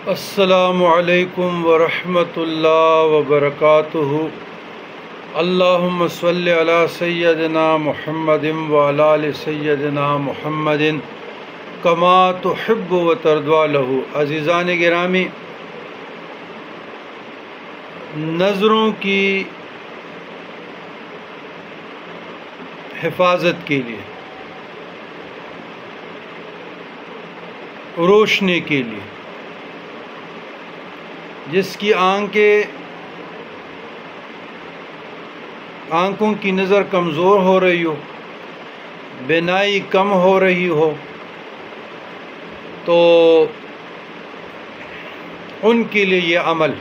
السلام علیکم ورحمۃ اللہ وبرکاتہ۔ اللہم صلی علی سیدنا محمد وعلی آل سیدنا محمد کما تحب و ترضی لہ۔ عزیزان گرامی، نظروں کی حفاظت کے لیے، روشنی کے لیے، جس کی آنکھوں کی نظر کمزور ہو رہی ہو، بینائی کم ہو رہی ہو، تو ان کے لیے یہ عمل،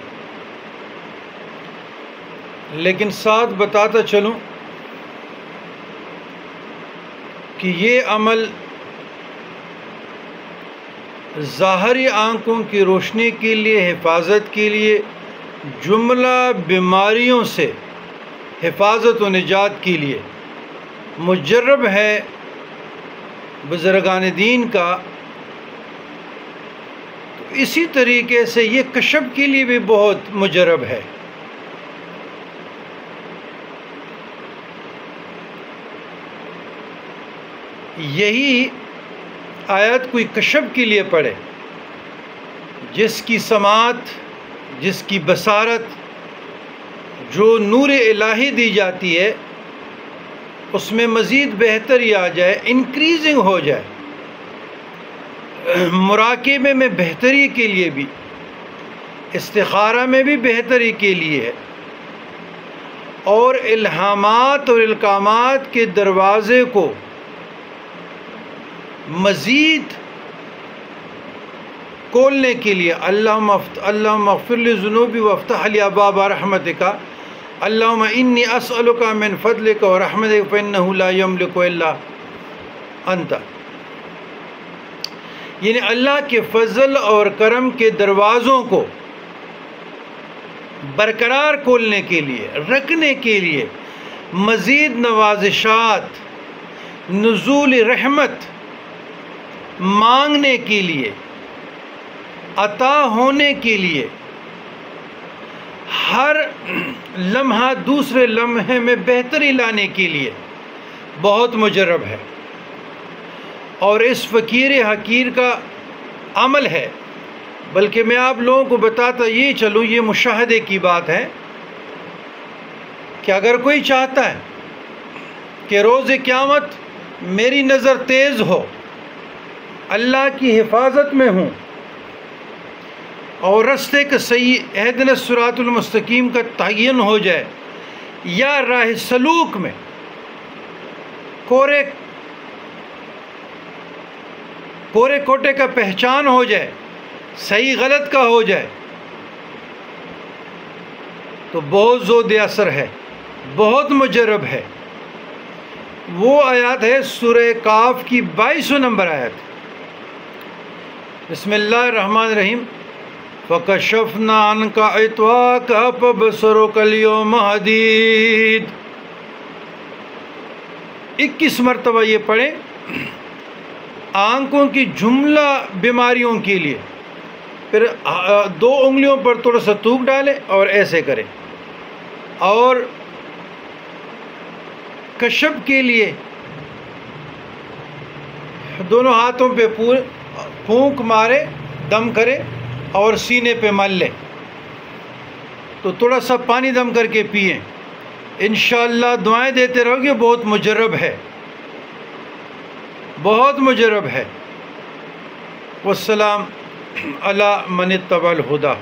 لیکن ساتھ بتاتا چلوں کہ یہ عمل ظاہری آنکھوں کی روشنی کے لیے، حفاظت کے لیے، جملہ بیماریوں سے حفاظت و نجات کے لیے مجرب ہے بزرگان دین کا، تو اسی طریقے سے یہ کشف کے لیے بھی بہت مجرب ہے۔ یہی آیت کوئی کشف کے لیے پڑھے، جس کی سماعت، جس کی بصارت، جو نور الہی دی جاتی ہے، اس میں مزید بہتری آ جائے، انکریزنگ ہو جائے، مراقبے میں بہتری کے لیے بھی، استخارہ میں بھی بہتری کے لیے ہے، اور الہامات اور القامات کے دروازے کو مزید کھولنے کے لیے، اللہم اغفر لی ذنوبی وافتح لی ابواب رحمتک، اللہم انی اسألک من فضلک ورحمتک فإنہ لا یملک الا انت، یعنی اللہ کے فضل اور کرم کے دروازوں کو برقرار کھولنے کے لیے، رکھنے کے لیے، مزید نوازشات، نزول رحمت مانگنے کے لیے، عطا ہونے کے لیے، ہر لمحہ دوسرے لمحے میں بہتری لانے کے لیے بہت مجرب ہے، اور اس فقیر حقیر کا عمل ہے۔ بلکہ میں آپ لوگوں کو بتاتا یہ چلوں، یہ مشاہدے کی بات ہے کہ اگر کوئی چاہتا ہے کہ روز قیامت میری نظر تیز ہو، اللہ کی حفاظت میں ہوں، اور رستے کا صحیح اہدنا الصراط المستقیم کا تعین ہو جائے، یا راہ سلوک میں کورے کوٹے کا پہچان ہو جائے، صحیح غلط کا ہو جائے، تو بہت زود اثر ہے، بہت مجرب ہے۔ وہ آیات ہے سورہ کاف کی 22 نمبر آیت۔ بسم اللہ الرحمن الرحیم، فَكَشَفْنَا عَنْكَ غِطَاءَكَ فَبَصَرُكَ الْيَوْمَ حَدِيدٌ، 21 مرتبہ یہ پڑھیں، آنکھوں کی جملہ بیماریوں کے لیے، پھر 2 انگلیوں پر تھوڑا سا تھوک ڈالیں اور ایسے کریں، اور کشف کے لیے دونوں ہاتھوں پہ پھونک مارے، دم کرے اور سینے پہ مل لیں، تو تھوڑا سا پانی دم کر کے پئیں، انشاءاللہ دعائیں دیتے رہو گے، بہت مجرب ہے، بہت مجرب ہے۔ والسلام علی من اتبع الہدی۔